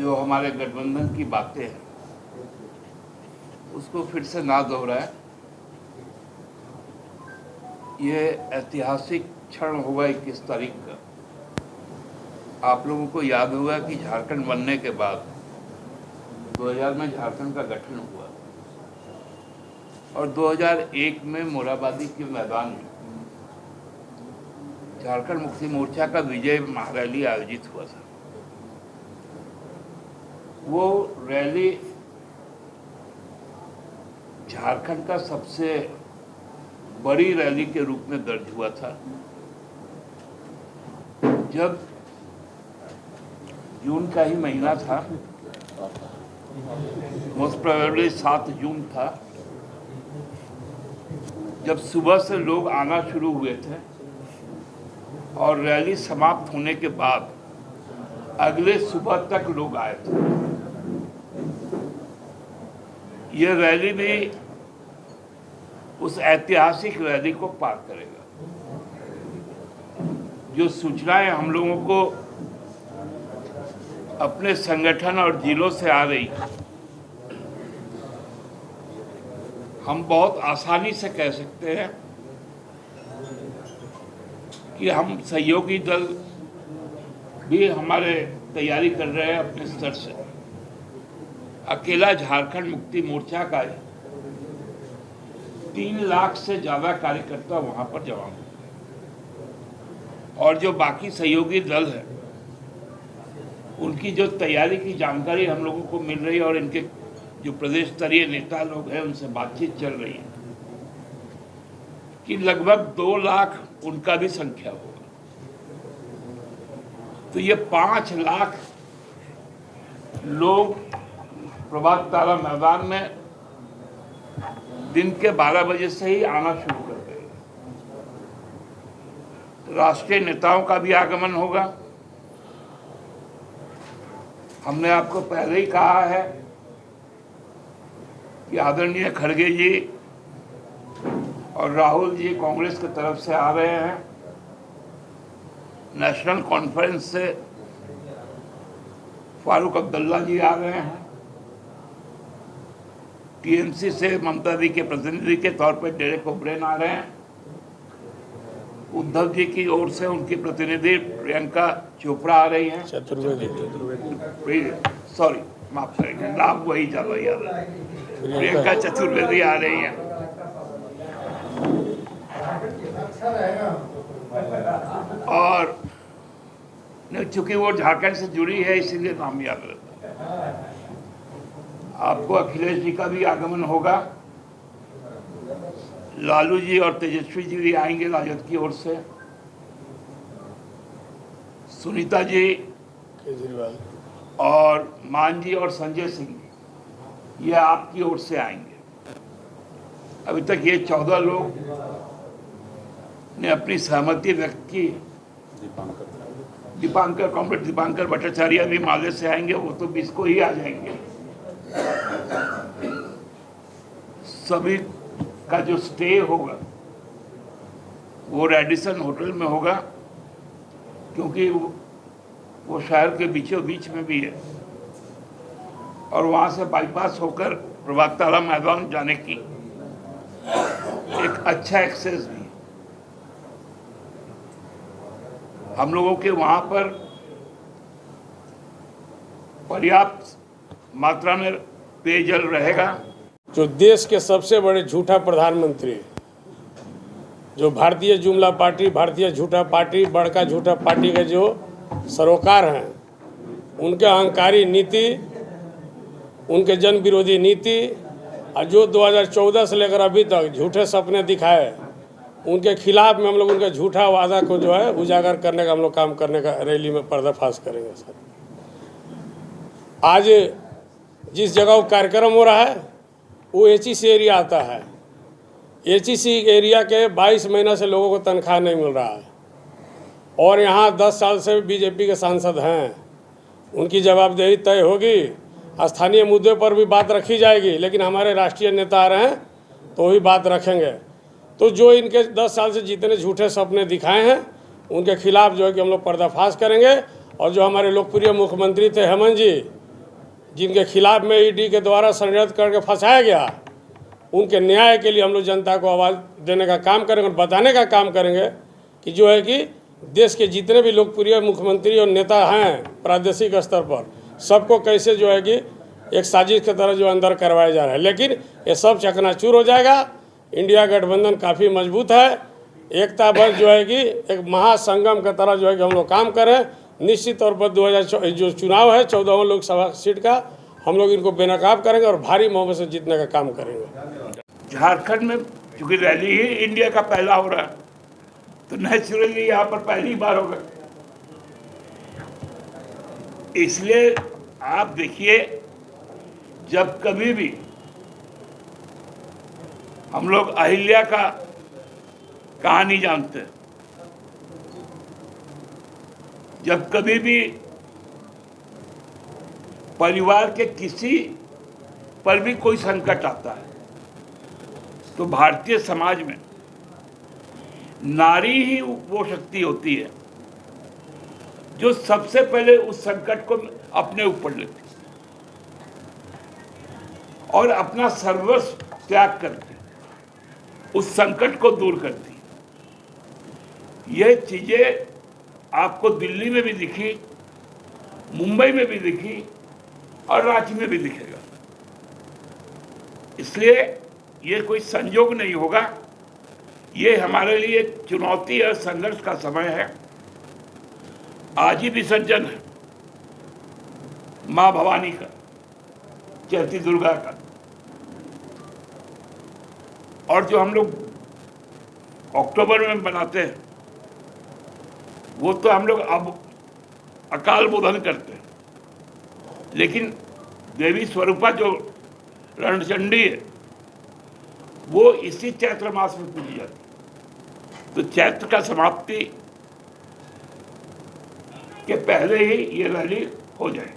जो हमारे गठबंधन की बातें हैं उसको फिर से ना दोहराए। ये ऐतिहासिक क्षण होगा 21 तारीख का। आप लोगों को याद होगा कि झारखंड बनने के बाद 2000 में झारखंड का गठन हुआ और 2001 में मोरहाबादी के मैदान में झारखंड मुक्ति मोर्चा का विजय महारैली आयोजित हुआ था। वो रैली झारखंड का सबसे बड़ी रैली के रूप में दर्ज हुआ था। जब जून का ही महीना था, मोस्ट प्रोबेबली 7 जून था, जब सुबह से लोग आना शुरू हुए थे और रैली समाप्त होने के बाद अगले सुबह तक लोग आए थे। ये रैली भी उस ऐतिहासिक रैली को पार करेगा। जो सूचनाएं हम लोगों को अपने संगठन और जिलों से आ रही, हम बहुत आसानी से कह सकते हैं कि हम सहयोगी दल भी हमारे तैयारी कर रहे हैं अपने स्तर से। अकेला झारखंड मुक्ति मोर्चा का 3 लाख से ज़्यादा कार्यकर्ता वहां पर जमा हुए और जो बाकी सहयोगी दल है उनकी जो तैयारी की जानकारी हम लोगों को मिल रही है और इनके जो प्रदेश स्तरीय नेता लोग हैं उनसे बातचीत चल रही है कि लगभग 2 लाख उनका भी संख्या होगा। तो ये 5 लाख लोग प्रभात तारा मैदान में दिन के 12 बजे से ही आना शुरू कर देंगे। राष्ट्रीय नेताओं का भी आगमन होगा। हमने आपको पहले ही कहा है कि आदरणीय खड़गे जी और राहुल जी कांग्रेस की तरफ से आ रहे हैं। नेशनल कॉन्फ्रेंस से फारूक अब्दुल्ला जी आ रहे हैं। टीएमसी से ममता दी के प्रतिनिधि के तौर पर डेरेक ओब्रेन आ रहे हैं। उद्धव जी की ओर से उनकी प्रतिनिधि प्रियंका चोपड़ा आ रही हैं। सॉरी, माफ करेंगे, नाम वही ज्यादा याद है। प्रियंका चतुर्वेदी आ रही हैं। और चूंकि वो झारखंड से जुड़ी है इसीलिए नाम याद रहता है। आपको अखिलेश जी का भी आगमन होगा। लालू जी और तेजस्वी जी भी आएंगे राजद की ओर से। सुनीता जी केजरीवाल और मान जी और संजय सिंह ये आपकी ओर से आएंगे। अभी तक ये 14 लोग ने अपनी सहमति व्यक्त की। कॉमरेड दीपांकर भट्टाचार्य भी माले से आएंगे, वो तो 20 को ही आ जाएंगे। सभी का जो स्टे होगा वो रेडिसन होटल में होगा, क्योंकि वो शहर के बीचों बीच में भी है और वहाँ से बाईपास होकर प्रभात तारा मैदान जाने की एक अच्छा एक्सेस भी। हम लोगों के वहाँ पर पर्याप्त मात्रा में पेयजल रहेगा। जो देश के सबसे बड़े झूठा प्रधानमंत्री, जो भारतीय जुमला पार्टी, भारतीय झूठा पार्टी, बड़का झूठा पार्टी के जो सरोकार हैं, उनके अहंकारी नीति, उनके जन विरोधी नीति और जो 2014 से लेकर अभी तक झूठे सपने दिखाए, उनके खिलाफ में हम लोग उनके झूठा वादा को जो है उजागर करने का हम लोग काम करने का रैली में पर्दाफाश करेंगे। सर, आज जिस जगह वो कार्यक्रम हो रहा है वो एचईसी एरिया आता है। एचईसी एरिया के 22 महीना से लोगों को तनख्वाह नहीं मिल रहा है और यहाँ 10 साल से बीजेपी के सांसद हैं। उनकी जवाबदेही तय होगी। स्थानीय मुद्दे पर भी बात रखी जाएगी, लेकिन हमारे राष्ट्रीय नेता आ रहे हैं तो भी बात रखेंगे। तो जो इनके 10 साल से जितने झूठे सपने दिखाए हैं उनके खिलाफ जो है कि हम लोग पर्दाफाश करेंगे। और जो हमारे लोकप्रिय मुख्यमंत्री थे हेमंत जी, जिनके खिलाफ में ईडी के द्वारा षड्यंत्र करके फंसाया गया, उनके न्याय के लिए हम लोग जनता को आवाज़ देने का काम करेंगे और बताने का काम करेंगे कि जो है कि देश के जितने भी लोकप्रिय मुख्यमंत्री और नेता हैं प्रादेशिक स्तर पर, सबको कैसे जो है कि एक साजिश की तरह जो अंदर करवाया जा रहा है। लेकिन ये सब चकनाचूर हो जाएगा। इंडिया गठबंधन काफ़ी मजबूत है, एकता बल जो है कि एक महासंगम की तरह जो है कि हम लोग काम करें। निश्चित तौर पर 2024 जो चुनाव है 14वां लोकसभा सीट का, हम लोग इनको बेनकाब करेंगे और भारी बहुमत से जीतने का काम करेंगे। झारखंड में चूंकि रैली ही इंडिया का पहला हो रहा है, तो नेचुरली यहाँ पर पहली बार होगा। इसलिए आप देखिए, जब कभी भी हम लोग अहिल्या का कहानी जानते हैं, जब कभी भी परिवार के किसी पर भी कोई संकट आता है, तो भारतीय समाज में नारी ही वो शक्ति होती है जो सबसे पहले उस संकट को अपने ऊपर लेती और अपना सर्वस्व त्याग करके उस संकट को दूर करती। यह चीजें आपको दिल्ली में भी दिखी, मुंबई में भी दिखी और रांची में भी दिखेगा। इसलिए ये कोई संयोग नहीं होगा, ये हमारे लिए चुनौती और संघर्ष का समय है। आज ही विसर्जन है मां भवानी का, चैती दुर्गा का, और जो हम लोग अक्टूबर में बनाते हैं वो तो हम लोग अब अकाल बोधन करते हैं, लेकिन देवी स्वरूपा जो रणचंडी है वो इसी चैत्र मास में पूजी जाती है। तो चैत्र का समाप्ति के पहले ही ये रैली हो जाए।